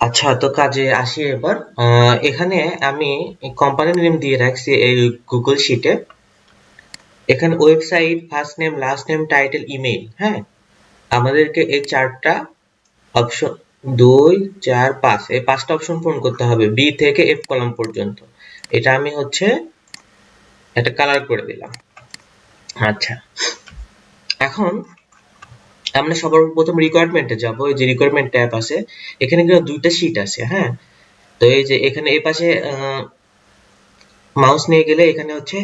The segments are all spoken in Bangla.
আচ্ছা, তো কাজে আসি এবার। এখানে আমি কোম্পানির নেম দিয়ে রাখছি এই গুগল শিটে। এখানে website, first name, last name, title, email. হ্যাঁ, আমাদেরকে এই চারটা অপশন, 2 4 5, এই পাঁচটা অপশন পূরণ করতে হবে বি থেকে এফ কলাম পর্যন্ত। এটা আমি হচ্ছে একটা কালার করে দিলাম। আচ্ছা, এখন আমরা সবার প্রথম রিকোয়ারমেন্টে যাব। এই যে রিকোয়ারমেন্ট ট্যাব আছে, এখানে কিন্তু দুইটা শিট আছে। হ্যাঁ, তো এই যে এখানে এই পাশে মাউস নিয়ে গেলে এখানে হচ্ছে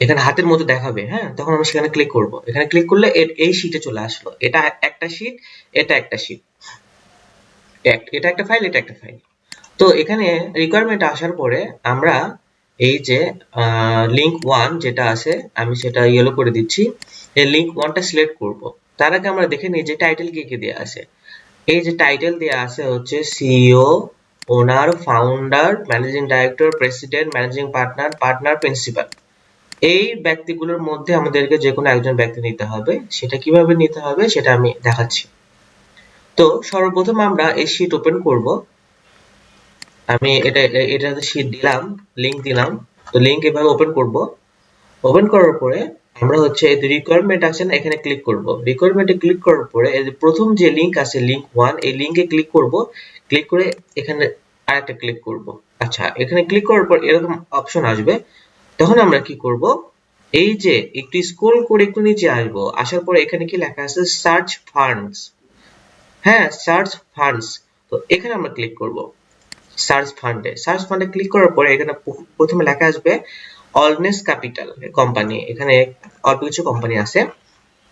এখানে হাতের মতো দেখাবে। হ্যাঁ, তখন আমরা সেখানে ক্লিক করব। এখানে ক্লিক করলে এই শীটে চলে আসলো। এটা একটা শীট, এটা একটা শীট, এটা একটা ফাইল, এটা একটা ফাইল। তো এখানে রিকোয়ারমেন্ট আসার পরে আমরা এই যে লিংক 1 যেটা আছে, আমি সেটা ইয়েলো করে দিচ্ছি। এই লিংক 1টা সিলেক্ট করব। তার আগে আমরা দেখে নিই যে টাইটেল কি কি দেয়া আছে। এই যে টাইটেল দেয়া আছে হচ্ছে CEO, owner, founder, managing director, president, managing partner, partner, principal. এই ব্যক্তিগুলোর মধ্যে আমাদেরকে যে কোনো একজন ব্যক্তি নিতে হবে। সেটা কিভাবে নিতে হবে সেটা আমি দেখাচ্ছি। তো সর্বপ্রথম আমরা এই শীট ওপেন করব। আমি এটাতে শীট দিলাম, লিংক দিলাম। তো লিংক এভাবে ওপেন করব। ওপেন করার পরে আমরা হচ্ছে এই রিকোয়ারমেন্ট আছে না, এখানে ক্লিক করব। রিকোয়ারমেন্টে ক্লিক করার পরে এই যে প্রথম যে লিংক আছে লিংক 1, এই লিংকে ক্লিক করব। ক্লিক করে এখানে আরেকটা ক্লিক করব। আচ্ছা, এখানে ক্লিক করার পর এরকম অপশন আসবে। তখন আমরা কি করব, এই যে একটু স্ক্রল করে একটু নিচে আসবো। আসার পরে এখানে কি লেখা আছে, সার্চ ফান্ডস। হ্যাঁ, সার্চ ফান্ডস। তো এখানে আমরা ক্লিক করব। সার্চ ফান্ডে ক্লিক করার পরে এখানে প্রথমে লেখা আসবে অলনেস ক্যাপিটাল কোম্পানি। এখানে অল্প কিছু কোম্পানি আছে।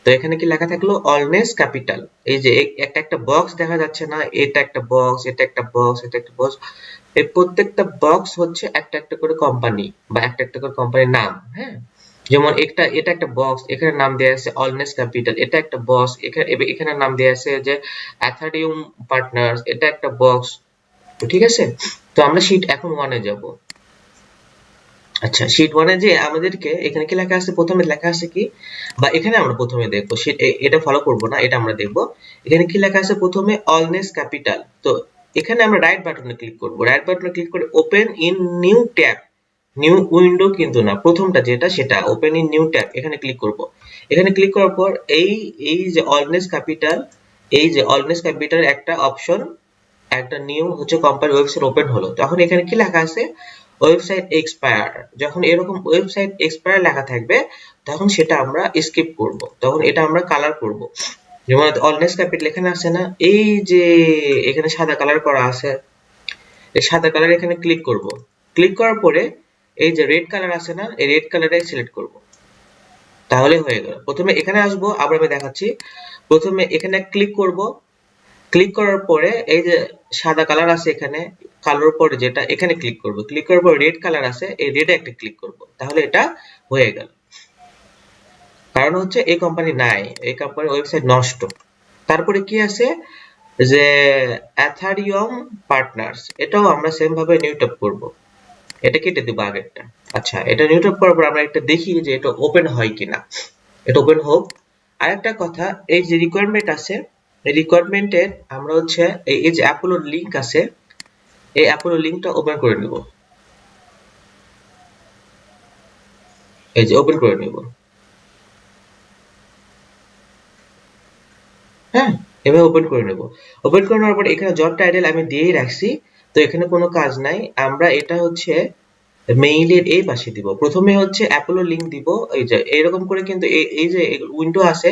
তো এখানে কি লেখা থাকলো, অলনেস ক্যাপিটাল। এই যে একটা একটা বক্স দেখা যাচ্ছে না, এটা একটা বক্স, এটা একটা বক্স, এটা একটা বক্স। এই প্রত্যেকটা বক্স হচ্ছে একটা একটা করে কোম্পানি বা একটা একটা করে কোম্পানির নাম। হ্যাঁ, যেমন এটা একটা বক্স, এখানে নাম দেয়া আছে অলনেস ক্যাপিটাল। এটা একটা বক্স, এখানে নাম দেয়া আছে যে অ্যাথারিয়াম পার্টনার্স। এটা একটা বক্স। তো ঠিক আছে, তো আমরা শীট এখন 1 এ যাব। আচ্ছা, শীট 1 এ যে আমাদেরকে এখানে কি লেখা আছে, প্রথমে লেখা আছে কি, বা এখানে আমরা প্রথমে দেখবো। শীট এটা ফলো করব না, এটা আমরা দেখব। এখানে কি লেখা আছে, প্রথমে অলনেস ক্যাপিটাল। তো এখানে আমরা রাইট বাটনে ক্লিক করব। রাইট বাটনে ক্লিক করে open in new tab, new window কিন্তু না, প্রথমটা যেটা সেটা ওপেন ইন নিউ ট্যাব, এখানে ক্লিক করব। এখানে ক্লিক করার পর এই এই যে অলনেস ক্যাপিটাল, এই যে অলনেস ক্যাপিটাল একটা অপশন, একটা নিউ হচ্ছে কোম্পানি ওয়েবসাইট ওপেন হলো। তখন এখানে কি লেখা আছে, ওয়েবসাইট এক্সপায়ার। যখন এরকম ওয়েবসাইট এক্সপায়ার লেখা থাকবে তখন সেটা আমরা স্কিপ করব। তখন এটা আমরা কালার করব। যেমন অলনেস ক্যাপিটাল এখানে আছে না, এই যে এখানে সাদা কালার করা আছে, এই সাদা কালার এখানে ক্লিক করব। ক্লিক করার পরে এই যে রেড কালার আছে না, এই রেড কালারে সিলেক্ট করব। তাহলে হয়ে গেল। প্রথমে এখানে আসবো, আবার আমি দেখাচ্ছি। প্রথমে এখানে ক্লিক করব। ক্লিক করার পরে এই যে সাদা কালার আছে, এখানে কালোর পরে যেটা এখানে ক্লিক করব। ক্লিক করার পর রেড কালার আছে, এই রেডে একটা ক্লিক করব। তাহলে এটা হয়ে গেল। কারণ হচ্ছে এই কোম্পানি নাই, এই কোম্পানির ওয়েবসাইট নষ্ট। তারপরে কি আছে যে অ্যাথারিয়াম পার্টনার্স, এটাও আমরা সেম ভাবে নিউ ট্যাব করব। এটা কেটে দেব আগেরটা। আচ্ছা, এটা নিউ ট্যাব করার পর আমরা একটা দেখি যে এটা ওপেন হয় কিনা। এটা ওপেন হোক। আরেকটা কথা, এই যে রিকোয়ারমেন্ট আছে, এই রিকোয়ারমেন্টের আমরা হচ্ছে এই যে অ্যাপোলো লিংক আছে, এই অ্যাপোলো লিংকটা ওপেন করে নেব। এই যে ওপেন করে নেব। হ্যাঁ, এভাবে ওপেন করে নেব। ওপেন করে নেওয়ার পর এখানে জব টাইটেল আমি দিয়েই রাখছি। তো এখানে কোনো কাজ নাই। আমরা এটা হচ্ছে মেইলের এই পাশে দিব। প্রথমে হচ্ছে অ্যাপোলো লিংক দিব। এই যে এরকম করে কিন্তু এই যে উইন্ডো আছে,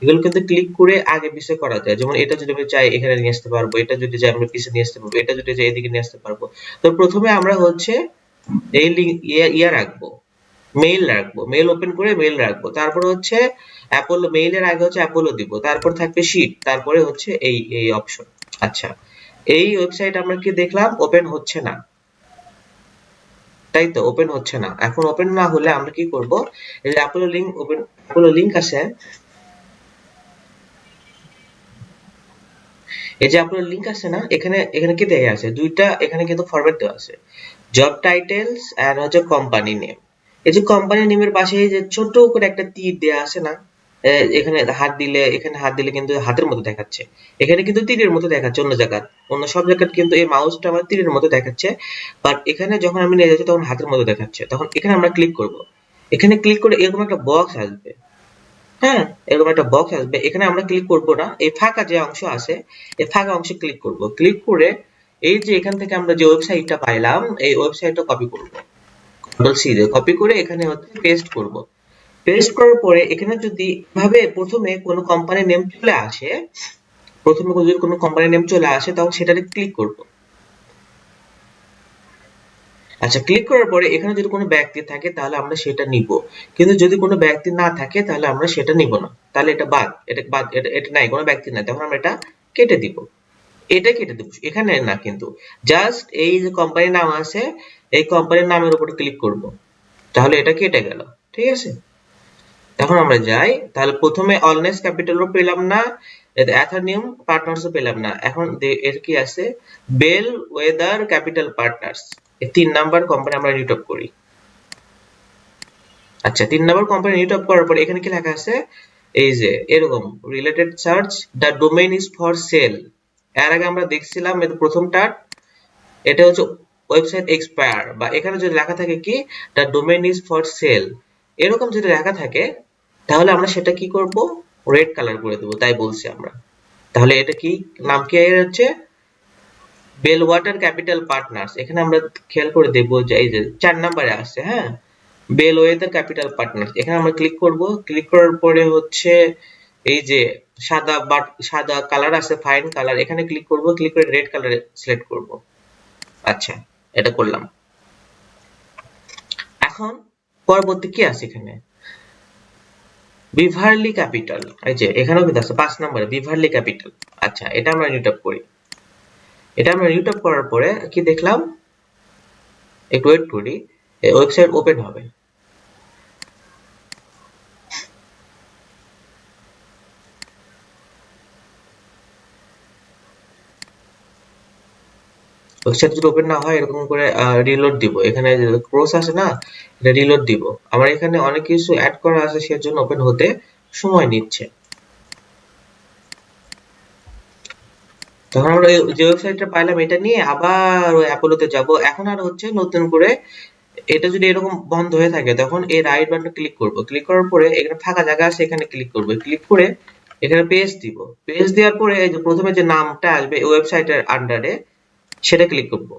এগুলো কিন্তু ক্লিক করে আগে পিছে করা যায়। যেমন এটা যদি আমি চাই এখানে নিয়ে আসতে পারবো, এটা যদি চাই আমরা পিছে নিয়ে আসতে পারবো, এটা যদি চাই এদিকে নিয়ে আসতে পারবো। তো প্রথমে আমরা হচ্ছে এই লিংক রাখবো, মেইল রাখবো, মেইল ওপেন করে মেইল রাখবো। তারপর হচ্ছে অ্যাপোলো, মেইলের আগে হচ্ছে অ্যাপোলো দিব। তারপর থাকবে শীট, তারপরে হচ্ছে এই অপশন। আচ্ছা, এই ওয়েবসাইট আমরা কি দেখলাম, ওপেন হচ্ছে না, তাই তো, ওপেন হচ্ছে না। এখন ওপেন না হলে আমরা কি করব, এই যে Apollo link open, Apollo link আছে, এই যে অ্যাপোলো লিংক আছে না, এখানে এখানে কি দেয়া আছে, দুইটা এখানে কিন্তু ফরম্যাট দেওয়া আছে, জব টাইটেলস এন্ড হচ্ছে কোম্পানি নেম। এই যে কোম্পানি নেমের পাশে এই যে ছোট করে একটা তীর দেয়া আছে না, এখানে হাত দিলে, এখানে হাত দিলে কিন্তু হাতের মতো দেখাচ্ছে, এখানে কিন্তু তীরের মতো দেখাচ্ছে, অন্য জায়গায় অন্য সব জায়গায় কিন্তু এই মাউসটা আমার তীরের মতো দেখাচ্ছে, বাট এখানে যখন আমি নিয়ে যাচ্ছি তখন হাতের মতো দেখাচ্ছে। তখন এখানে আমরা ক্লিক করব, এখানে ক্লিক করে এরকম একটা বক্স আসবে। হ্যাঁ, এরকম একটা বক্স আসবে, এখানে আমরা ক্লিক করব না, এই ফাঁকা যে অংশ আছে এই ফাঁকা অংশে ক্লিক করব। ক্লিক করে এই যে এখান থেকে আমরা যে ওয়েবসাইটটা পাইলাম এই ওয়েবসাইটটা কপি করব, কন্ট্রোল সি দিয়ে কপি করে এখানে হচ্ছে পেস্ট করব। পেস্ট করার পরে এখানে যদি ভাবে প্রথমে কোনো কোম্পানির নেম চলে আসে, প্রথমে যদি কোনো কোম্পানির নেম চলে আসে তখন সেটাতে ক্লিক করব। আচ্ছা, ক্লিক করার পরে এখানে যদি কোনো ব্যক্তি থাকে তাহলে আমরা সেটা নিব, কিন্তু যদি কোনো ব্যক্তি না থাকে তাহলে আমরা সেটা নিব না, তাহলে এটা বাদ, এটা বাদ, এটা নাই, কোনো ব্যক্তি নাই, তখন আমরা এটা কেটে দিব, এটা কেটে দেব এখানে না, কিন্তু জাস্ট এই যে কোম্পানির নাম আছে এই কোম্পানির নামের উপর ক্লিক করব, তাহলে এটা কেটে গেল। ঠিক আছে, এখন আমরা যাই, তাহলে প্রথমে অলনেস ক্যাপিটালও পেলাম না, অ্যাথানিয়াম পার্টনার্সও পেলাম না, এখন এর কি আছে, বেল ওয়েদার ক্যাপিটাল পার্টনার্স, এই 3 নাম্বার কোম্পানি আমরা রিড অফ করি। আচ্ছা, 3 নাম্বার কোম্পানি রিড অফ করার পর এখানে কি লেখা আছে, এই যে এরকম related search the domain is for sale, এর আগে আমরা দেখছিলাম এর প্রথমটা, এটা হচ্ছে ওয়েবসাইট এক্সপায়ার, বা এখানে যদি লেখা থাকে কি the domain is for sale, এরকম যদি লেখা থাকে তাহলে আমরা সেটা কি করব, রেড কালার করে দেব, তাই বলছি আমরা। তাহলে এটা কি নাম, কি হচ্ছে বেল ওয়াটার ক্যাপিটাল পার্টনার্স, এখানে আমরা খেয়াল করে দেখবো যে এই যে 4 নম্বরে আছে, হ্যাঁ, বেল ওয়েদার ক্যাপিটাল পার্টনার্স, এখানে আমরা ক্লিক করব। ক্লিক করার পরে হচ্ছে এই যে সাদা সাদা কালার আছে ফাইন কালার, এখানে ক্লিক করব, ক্লিক করে রেড কালারে সিলেক্ট করব। আচ্ছা, এটা করলাম। এখন পরবর্তী কি আছে এখানে, বিভারলি ক্যাপিটাল, এই যে এখানেও কিন্তু আছে 5 নম্বরে বিভারলি ক্যাপিটাল। আচ্ছা, এটা আমরা রিড আপ করি, এটা আমরা রিড আপ করার পরে কি দেখলাম, একটু ওয়েট করি, ওয়েবসাইট ওপেন হবে। ওয়েবসাইট যদি ওপেন না হয় এরকম করে রিলোড দিব, এখানে ক্রস আছে না, এটা রিলোড দিব। আমার এখানে অনেক কিছু অ্যাড করা আছে সেজন্য ওপেন হতে সময় নিচ্ছে। তখন আমরা যে ওয়েবসাইটটা পাইলাম এটা নিয়ে আবার ওই অ্যাপোলোতে যাব। এখন আর হচ্ছে নতুন করে এটা যদি এরকম বন্ধ হয়ে থাকে তখন এই রাইট বাটনে ক্লিক করব, ক্লিক করার পরে এখানে ফাঁকা জায়গা আছে এখানে ক্লিক করব, ক্লিক করে এখানে পেজ দিব, পেজ দেওয়ার পরে এই যে প্রথমে যে নামটা আসবে ওয়েবসাইটের আন্ডারে সেটা ক্লিক করব।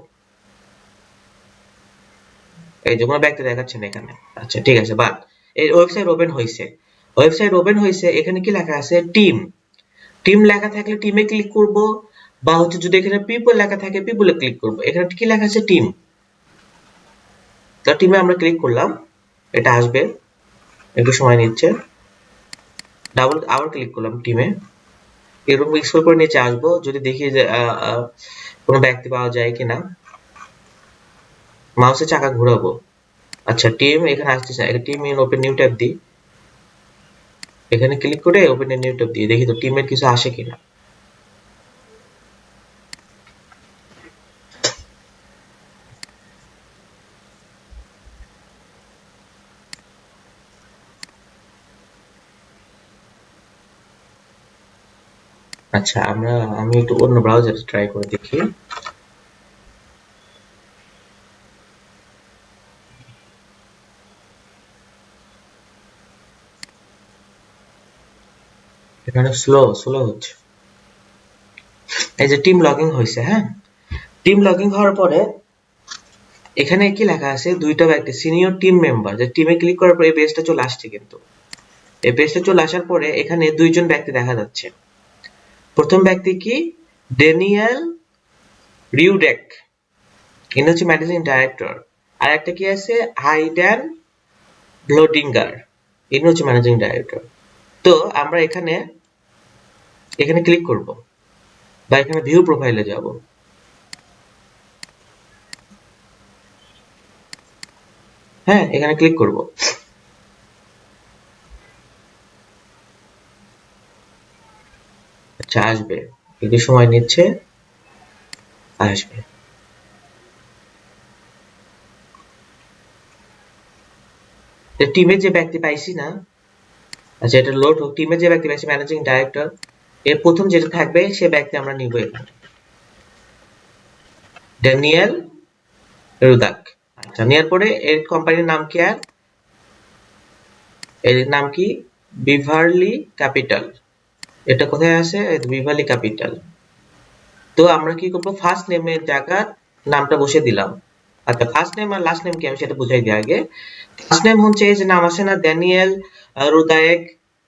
এই যে কোনো ব্যক্তি দেখাচ্ছে না এখানে। আচ্ছা, ঠিক আছে, বাদ, এই ওয়েবসাইট ওপেন হয়েছে, ওয়েবসাইট ওপেন হয়েছে, এখানে কি লেখা আছে টিম, টিম লেখা থাকলে টিমে ক্লিক করব, বা হচ্ছে যদি এখানে পিপল লেখা থাকে পিপলে ক্লিক করব। এখানে কি লেখা আছে টিম, তো টিমে আমরা ক্লিক করলাম, এটা আসবে, একটু সময় নিচ্ছে, ডাবল আবার ক্লিক করলাম টিমে, এরকম স্ক্রল করে নিচে আসবো, যদি দেখি যে কোনো ব্যক্তি পাওয়া যায় কিনা, মাউসের চাকা ঘোরাবো। আচ্ছা, টিম এখানে আসতেছে না, team in open new tab দিই, এখানে ক্লিক করে ওপেন নিউ ট্যাব দিয়ে দেখি তো টিমের কিছু আসে কিনা। আচ্ছা, আমি একটু অন্য ব্রাউজারে ট্রাই করে দেখি। এখানে স্লো স্লো হচ্ছে। এই যে টিম লগইন হয়েছে, হ্যাঁ, টিম লগইন হওয়ার পরে এখানে কি লেখা আছে, দুইটা ব্যক্তি সিনিয়র টিম মেম্বার, যে টিমে ক্লিক করার পরে এই পেজটা চলে আসছে, কিন্তু এই পেজটা চলে আসার পরে এখানে দুইজন ব্যক্তি দেখা যাচ্ছে। প্রথম ব্যক্তি কি, ড্যানিয়েল রিউডেক, ইনি হচ্ছে ম্যানেজিং ডাইরেক্টর, আর একটা কি আছে হাইডেন ব্লোডিঙ্গার, ইনি হচ্ছে ম্যানেজিং ডাইরেক্টর। তো আমরা এখানে এখানে ক্লিক করব, বা এখানে ভিউ প্রোফাইলে যাব। হ্যাঁ, এখানে ক্লিক করব। আচ্ছা, আসবে, একটু সময় নিচ্ছে, আসবে। টিমে যে ব্যক্তি পাইছি না, আচ্ছা, এটা লোড হোক। টিমে যে ব্যক্তি আছে ম্যানেজিং ডাইরেক্টর, এর প্রথম যেটা থাকবে সে ব্যক্তি আমরা নিব এখানে, ড্যানিয়েল রুদাক। আচ্ছা, নেওয়ার পরে এর কোম্পানির নাম কি, আর এর নাম কি, বিভারলি ক্যাপিটাল। এটা কোথায় আছে, বিভারলি ক্যাপিটাল। তো আমরা কি করব, ফার্স্ট নেমের জায়গার নামটা বসে দিলাম। আচ্ছা, ফার্স্ট নেম আর লাস্ট নেম কি আমি সেটা বুঝাই দিই আগে। ফার্স্ট নেম হচ্ছে এই যে নাম আছে না, ড্যানিয়েল রুদায়েক।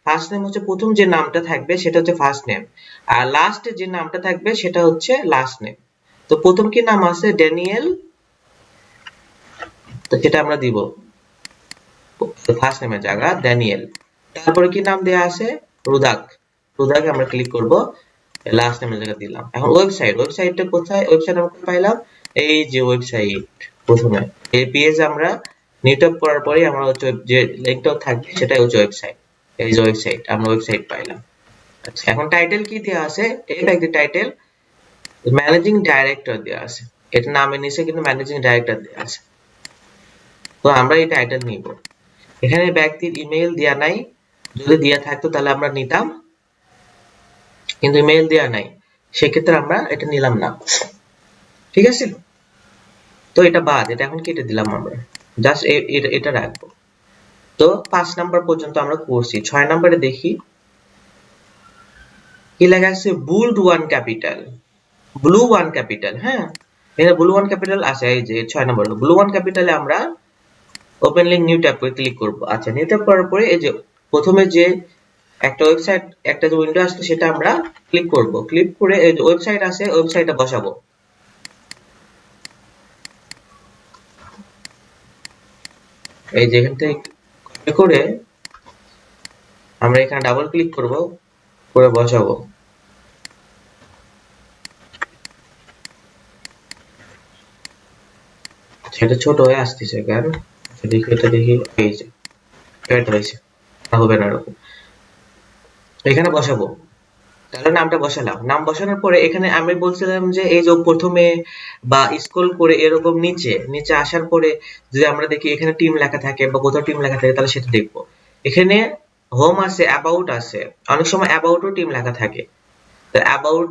ফার্স্ট নেম হচ্ছে প্রথম যে নামটা থাকবে সেটা হচ্ছে ফার্স্ট নেম, আর লাস্টে যে নামটা থাকবে সেটা হচ্ছে লাস্ট নেম। তো প্রথম কি নাম আছে, ড্যানিয়েল, তো যেটা আমরা দিব ফার্স্ট নেমের জায়গা ড্যানিয়েল। তারপরে কি নাম দেয়া আছে, রুদাক। রুদাকে আমরা ক্লিক করব, লাস্ট নেমের জায়গা দিলাম। এখন ওয়েবসাইটটা কোথায়, ওয়েবসাইট আমরা পাইলাম, এই যে ওয়েবসাইট। প্রথমে এই পেজ আমরা নিট আপ করার পরে আমরা হচ্ছে যে লিংকটা থাকবে সেটাই হচ্ছে ওয়েবসাইট। এই যে ওয়েবসাইট, আমরা ওয়েবসাইট পাইলাম। আচ্ছা, এখন টাইটেল কি দেয়া আছে, এই ব্যক্তির টাইটেল ম্যানেজিং ডাইরেক্টর দেয়া আছে। এটা নামের নিচে কিন্তু ম্যানেজিং ডাইরেক্টর দেয়া আছে। তো আমরা এই টাইটেল নিব। এখানে ব্যক্তির ইমেইল দেয়া নাই, যদি দেয়া থাকতো তাহলে আমরা নিতাম, কিন্তু ইমেইল দেয়া নাই, সেক্ষেত্রে আমরা এটা নিলাম না। ঠিক আছে, তো এটা বাদ, এটা এখন কেটে দিলাম আমরা, জাস্ট এটা রাখবো। তো 5 নাম্বার পর্যন্ত আমরা করছি। 6 নাম্বারে দেখি কি লেখা আছে, build one capital, blue one capital. হ্যাঁ, এখানে ব্লু ওয়ান ক্যাপিটাল আছে, এই যে 6 নাম্বার ব্লু ওয়ান ক্যাপিটালে আমরা ওপেন লিংক নিউ ট্যাব করে ক্লিক করব। আচ্ছা, নিউ ট্যাব করার পরে এই যে প্রথমে যে একটা ওয়েবসাইট, একটা যে উইন্ডো আসছে সেটা আমরা ক্লিক করব। ক্লিক করে এই যে ওয়েবসাইট আছে, ওয়েবসাইটটা বসাবো। এই যে এখান থেকে কপি করে আমরা এখানে ডাবল ক্লিক করব, করে বসাবো। সেটা ছোট হয়ে আসতেছে কেন, দেখি এটা, দেখি এই যে এটা হয়েছে, হবে না এরকম। এখানে বসাবো, তাহলে নামটা বসালাম। নাম বসানোর পরে এখানে আমি বলছিলাম যে এই যে প্রথমে বা স্ক্রল করে এরকম নিচে নিচে আসার পরে যদি আমরা দেখি এখানে টিম লেখা থাকে বা কোথাও টিম লেখা থাকে তাহলে সেটা দেখবো। এখানে হোম আছে, অ্যাবাউট আছে, অনেক সময় অ্যাবাউটও টিম লেখা থাকে। তো অ্যাবাউট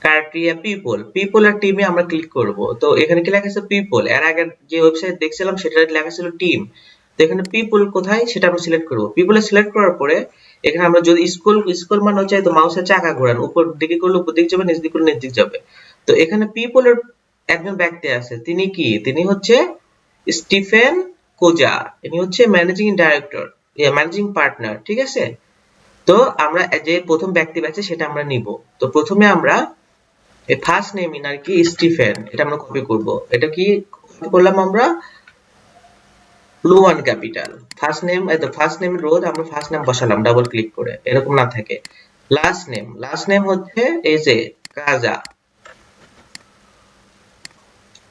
ক্রাইটেরিয়া পিপল, পিপল আর টিমে আমরা ক্লিক করব। তো এখানে কি লেখা আছে, পিপল। এর আগে যে ওয়েবসাইট দেখছিলাম সেটা লেখা ছিল টিম। তো এখানে পিপল কোথায় সেটা আমরা সিলেক্ট করব। পিপলে সিলেক্ট করার পরে এখানে আমরা যদি স্ক্রল মানে হচ্ছে তো মাউসের চাকা ঘোরান, উপর দিকে করলে উপর দিকে যাবে, নিচ দিকে করলে নিচ দিকে যাবে। তো এখানে পিপলের একজন ব্যক্তি আছে, তিনি কি, তিনি হচ্ছে স্টিফেন কোজা। ইনি হচ্ছে ম্যানেজিং ডাইরেক্টর, ম্যানেজিং পার্টনার। ঠিক আছে, তো আমরা যে প্রথম ব্যক্তি আছে সেটা আমরা নিব। তো প্রথমে আমরা এই ফার্স্ট নেম ইনার কি, স্টিফেন, এটা আমরা কপি করব। এটা কি কপি করলাম আমরা, blue one capital. First name, এই তো ফার্স্ট নেম রোড, আমরা ফার্স্ট নেম বসালাম ডাবল ক্লিক করে, এরকম না থাকে। লাস্ট নেম হচ্ছে এই যে কাজা,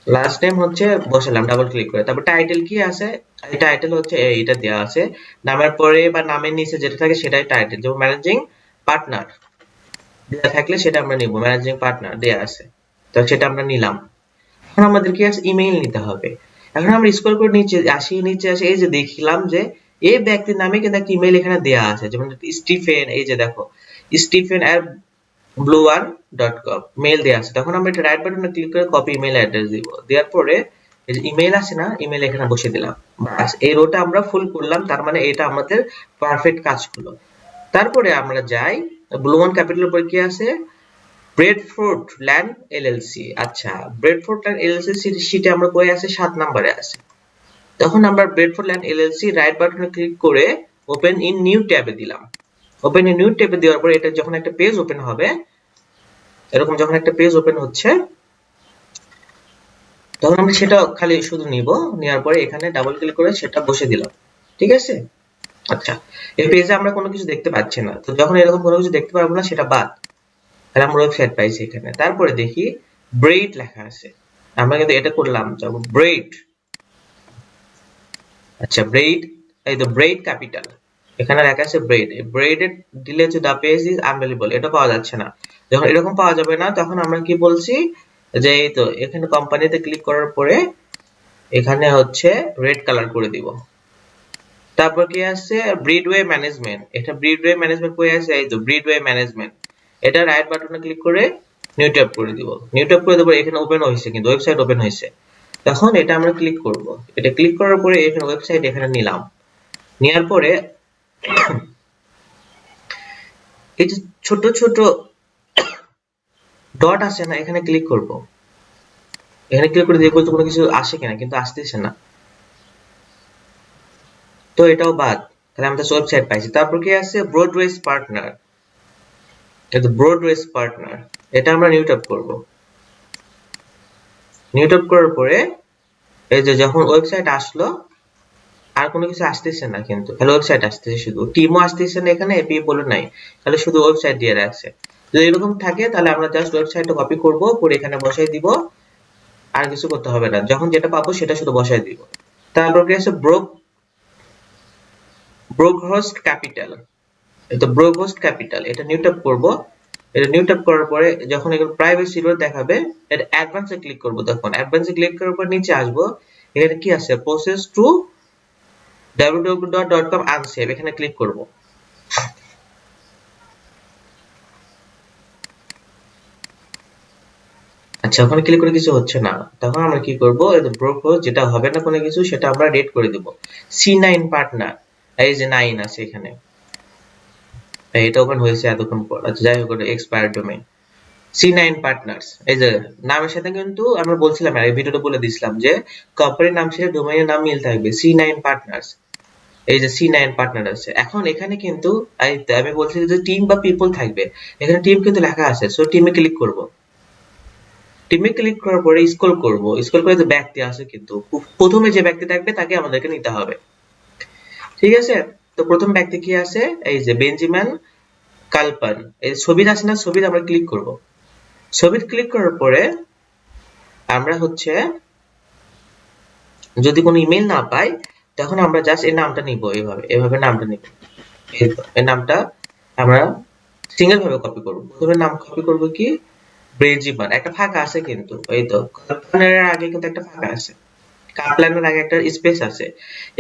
লাস্ট নেম হচ্ছে বসালাম ডাবল ক্লিক করে। তারপর টাইটেল কি আছে, এই টাইটেল হচ্ছে এইটা দেওয়া আছে, নামের পরে বা নামের নিচে যেটা থাকে সেটাই টাইটেল। যেমন ম্যানেজিং পার্টনার দেয়া থাকলে সেটা আমরা নিব, ম্যানেজিং পার্টনার দেয়া আছে, তো সেটা আমরা নিলাম। এখন আমাদের কি আছে, ইমেইল নিতে হবে। এখন আমরা স্ক্রল করে নিচে আসি, এই যে দেখলাম যে এই ব্যক্তির নামে কিন্তু একটা ইমেইল এখানে দেয়া আছে, যেমন স্টিফেন, এই যে দেখো স্টিফেন আর blue1.com মেইল দেয়া আছে। তখন আমরা এটা রাইট বাটনে ক্লিক করে কপি ইমেইল অ্যাড্রেস দিব। দেওয়ার পরে এই যে ইমেইল আছে না, ইমেইল এখানে বসিয়ে দিলাম। বাস, এই রোটা আমরা ফুল করলাম, তার মানে এটা আমাদের পারফেক্ট কাজ হলো। তারপরে আমরা যাই ব্লু ওয়ান ক্যাপিটালের উপর কি আছে, ব্রেডফোর্ড ল্যান্ড এলএলসি। আচ্ছা, ব্রেডফোর্ড ল্যান্ড এলএলসি শীটে আমরা কই আছে, 7 নম্বরে আছে। তখন আমরা ব্রেডফোর্ড ল্যান্ড এলএলসি রাইট বাটনে ক্লিক করে ওপেন ইন নিউ ট্যাবে দিলাম। ওপেন ইন নিউ ট্যাবে দেওয়ার পরে এটা যখন একটা পেজ ওপেন হবে, এরকম যখন একটা পেজ ওপেন হচ্ছে তখন আমরা সেটা খালি শুধু নিব, নেওয়ার পরে এখানে ডাবল ক্লিক করে সেটা বসে দিলাম। ঠিক আছে, আচ্ছা, এই পেজে আমরা কোনো কিছু দেখতে পাচ্ছি না, তো যখন এরকম কোনো কিছু দেখতে পারবো না সেটা বাদ, তাহলে আমরা ওয়েবসাইট পাইছি এখানে। তারপরে দেখি ব্রেড লেখা আছে, আমরা কিন্তু এটা করলাম, যাব ব্রেড। আচ্ছা, ব্রেড, এই তো ব্রেড ক্যাপিটাল, এখানে লেখা আছে ব্রেড। ব্রেডেড দিলে যে দা পেজ ইজ আনভেলেবল, এটা পাওয়া যাচ্ছে না। যখন এরকম পাওয়া যাবে না তখন আমরা কি বলছি, যে এই তো এখানে কোম্পানিতে ক্লিক করার পরে এখানে হচ্ছে রেড কালার করে দিব। তারপর কি আছে ব্রিডওয়ে ম্যানেজমেন্ট, এটা ব্রিডওয়ে ম্যানেজমেন্ট কই আছে, এই তো ব্রিডওয়ে ম্যানেজমেন্ট। এটা রাইট বাটনে ক্লিক করে নিউ ট্যাব করে দিব, নিউ ট্যাব করে দেবো, এখানে ওপেন হয়েছে কিন্তু ওয়েবসাইট ওপেন হয়েছে। তখন এটা আমরা ক্লিক করব, এটা ক্লিক করার পরে এখানে ওয়েবসাইট এখানে নিলাম, নেওয়ার পরে এই যে ছোট ছোট ডট আছে না, এখানে ক্লিক করব, এখানে ক্লিক করে দেখবো তো কোনো কিছু আসে কিনা, কিন্তু আসতেছে না, তো এটাও বাদ, তাহলে আমরা ওয়েবসাইট পাইছি। তারপর কি আছে ব্রডওয়েজ পার্টনার, এটা ব্রডওয়েজ পার্টনার, এটা আমরা নিউ ট্যাব করব, নিউ ট্যাব করার পরে এই যে যখন ওয়েবসাইট আসলো আর কোনো কিছু আসতেছে না, কিন্তু খালি ওয়েবসাইট আসতেছে, শুধু টিমও আসতেছে না, এখানে এপি বলে নাই, তাহলে শুধু ওয়েবসাইট দিয়ে রাখছে। যদি এরকম থাকে তাহলে আমরা জাস্ট ওয়েবসাইটটা কপি করব, করে এখানে বসাই দিব, আর কিছু করতে হবে না, যখন যেটা পাবো সেটা শুধু বসাই দিব। তারপর কি আছে ব্রোকহোস্ট ক্যাপিটাল, এই তো ব্রোকহোস্ট ক্যাপিটাল, এটা নিউ ট্যাব করব, এটা নিউ ট্যাব করার পরে যখন এখানে প্রাইভেসি রোল দেখাবে এটা অ্যাডভান্সে ক্লিক করব, তখন অ্যাডভান্সে ক্লিক করার পর নিচে আসবো, এখানে কি আছে প্রসেস টু www.com আনসেভ, এখানে ক্লিক করব। আচ্ছা ওখানে ক্লিক করে কিছু হচ্ছে না, তখন আমরা কি করব, এই যে ব্রোকহোস্ট যেটা হবে না কোনো কিছু সেটা আমরা রেড করে দেব C9 পার্টনার, এই যে 9 আছে এখানে, এটা ওপেন হয়েছে এতক্ষণ পর। আচ্ছা যাই হোক, এক্সপায়ার্ড ডোমেইন C9 পার্টনার্স, এই যে নামের সাথে কিন্তু আমরা বলছিলাম এই ভিডিওতে বলে দিছিলাম যে কোম্পানির নাম সাথে ডোমেইনের নাম মিল থাকবে, C9 পার্টনার্স, এই যে C9 পার্টনার আছে। এখন এখানে কিন্তু আমি বলছি যে টিম বা পিপল থাকবে, এখানে টিম কিন্তু লেখা আছে, সো টিমে ক্লিক করব, টিমে ক্লিক করার পরে স্ক্রল করব, স্ক্রল করে যে ব্যক্তি আছে কিন্তু প্রথমে যে ব্যক্তি থাকবে তাকে আমাদেরকে নিতে হবে, ঠিক আছে। তো প্রথম ব্যক্তি কি আছে, এই যে বেঞ্জামিন কালপান, এই ছবিটা আছে না, ছবিতে আমরা ক্লিক করব, ছবিতে ক্লিক করার পরে আমরা হচ্ছে যদি কোনো ইমেল না পাই তখন আমরা জাস্ট এই নামটা নিব, এইভাবে এভাবে নামটা নিব, এই নামটা আমরা সিঙ্গেল ভাবে কপি করব। প্রথমে নাম কপি করব কি বেঞ্জামিন, একটা ফাঁকা আছে কিন্তু, এই তো কালপানের আগে কিন্তু একটা ফাঁকা আছে, কাপলানের আগে একটা স্পেস আছে,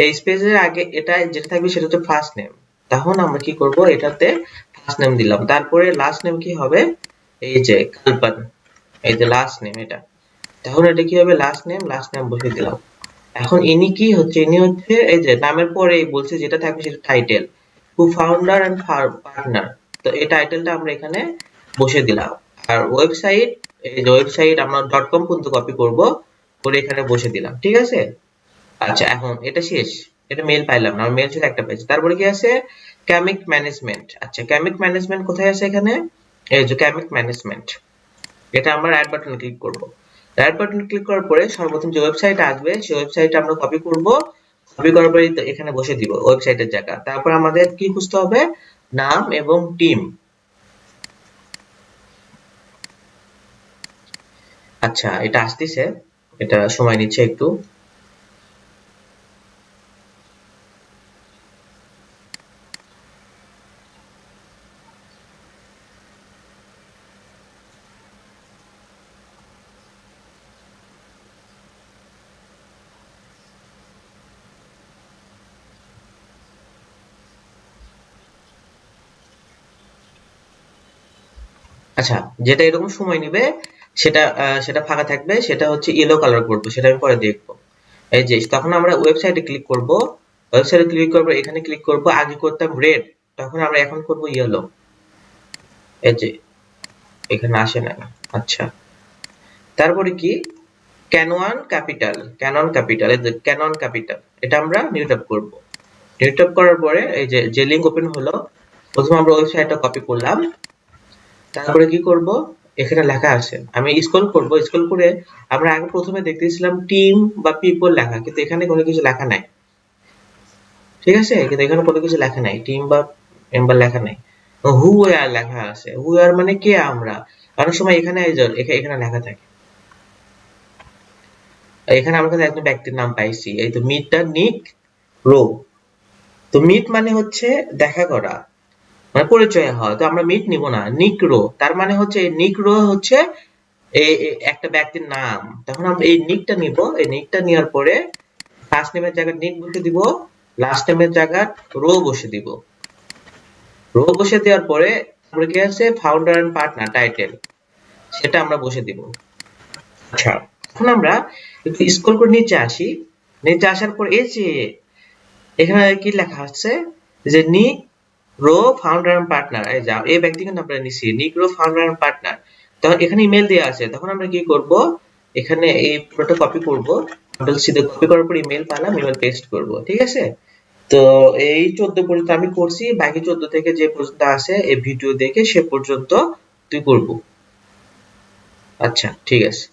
এই স্পেসের আগে এটা যেটা থাকবে সেটা হচ্ছে ফার্স্ট নেম, তখন আমরা কি করব এটাতে ফার্স্ট নেম দিলাম, তারপরে লাস্ট নেম কি হবে, এই যে কালপান, এই যে লাস্ট নেম এটা, তখন এটা কি হবে লাস্ট নেম বসিয়ে দিলাম। এখন ইনি কি হচ্ছে, ইনি হচ্ছে এই যে নামের পরে বলছে যেটা থাকবে সেটা title, who founder and partner, তো এই টাইটেলটা আমরা এখানে বসিয়ে দিলাম। আর ওয়েবসাইট, এই যে ওয়েবসাইট আমরা .com পর্যন্ত কপি করব, করে এখানে বসে দিলাম, ঠিক আছে। আচ্ছা এখন এটা শেষ, এটা মেল পাইলাম না, মেল শুধু একটা পাইছি। তারপরে কি আছে ক্যামিক ম্যানেজমেন্ট, আচ্ছা ক্যামিক ম্যানেজমেন্ট কোথায় আছে, এখানে এই যে ক্যামিক ম্যানেজমেন্ট, এটা আমরা রাইট বাটনে ক্লিক করব, রাইট বাটনে ক্লিক করার পরে সর্বপ্রথম যে ওয়েবসাইট আসবে সেই ওয়েবসাইটটা আমরা কপি করব, কপি করার পরে এখানে বসে দিব ওয়েবসাইটের জায়গা। তারপর আমাদের কি খুঁজতে হবে, নাম এবং টিম। আচ্ছা এটা আসতেছে, এটা সময় নিচ্ছে একটু। আচ্ছা যেটা এরকম সময় নেবে সেটা ফাঁকা থাকবে, সেটা হচ্ছে ইয়েলো কালার করব, সেটা আমি পরে দেখবো। এই যে তখন আমরা ওয়েবসাইটে ক্লিক করব, ওয়েবসাইটে ক্লিক করব, এখানে ক্লিক করব, আগে করতাম রেড, তখন আমরা এখন করব ইয়েলো, এই যে এখানে আসে না। আচ্ছা তারপরে কি ক্যানন ক্যাপিটাল, এই যে ক্যানন ক্যাপিটাল, এটা আমরা নিউ ট্যাব করব, নিউ ট্যাব করার পরে এই যে লিংক ওপেন হলো, প্রথমে আমরা ওয়েবসাইটটা কপি করলাম, তারপরে কি করব, এখানে লেখা আছে, আমি স্ক্রল করব, স্ক্রল করে আমরা আগে প্রথমে দেখতেছিলাম টিম বা পিপল লেখা, কিন্তু এখানে কোনো কিছু লেখা নাই, ঠিক আছে, কিন্তু এখানে কোনো কিছু লেখা নাই, টিম বা মেম্বার লেখা নাই, হু আর লেখা আছে, হু আর মানে কে আমরা, অনেক সময় এখানে এখানে লেখা থাকে, এখানে আমরা কিন্তু একজন ব্যক্তির নাম পাইছি, এই তো মিট দ্য নিক রো, তো মিট মানে হচ্ছে দেখা করা, মানে পরিচয় হওয়া, তো আমরা মিট নিব না, নিক রো, তার মানে হচ্ছে নিক রো হচ্ছে একটা ব্যক্তির নাম, তখন আমরা এই নিকটা নিব, এই নিকটা নেওয়ার পরে ফার্স্ট নেমের জায়গায় নিক বসে দিব, লাস্ট নেমের জায়গায় রো বসে দিব। রো বসে দেওয়ার পরে আমরা কি আছে ফাউন্ডার এন্ড পার্টনার টাইটেল সেটা আমরা বসে দিব। আচ্ছা, এখন আমরা একটু স্ক্রল করে নিচে আসি। নিচে আসার পর এই যে এখানে কি লেখা আছে যে নিক রো ফাউন্ডার এন্ড পার্টনার, এই যে এই ব্যক্তিকে আমরা নিছি নিক রো ফাউন্ডার এন্ড পার্টনার। তখন এখানে ইমেল দেওয়া আছে, তখন আমরা কি করব এখানে এই পুরোটা কপি করব, কন্ট্রোল সি দিয়ে কপি করার পর ইমেল পেলাম, ইমেল পেস্ট করব। ঠিক আছে, তো এই 14 পর্যন্ত আমি করছি, বাকি 14 থেকে যে পর্যন্ত আছে এই ভিডিও দেখে সে পর্যন্ত তুই করব। আচ্ছা ঠিক আছে।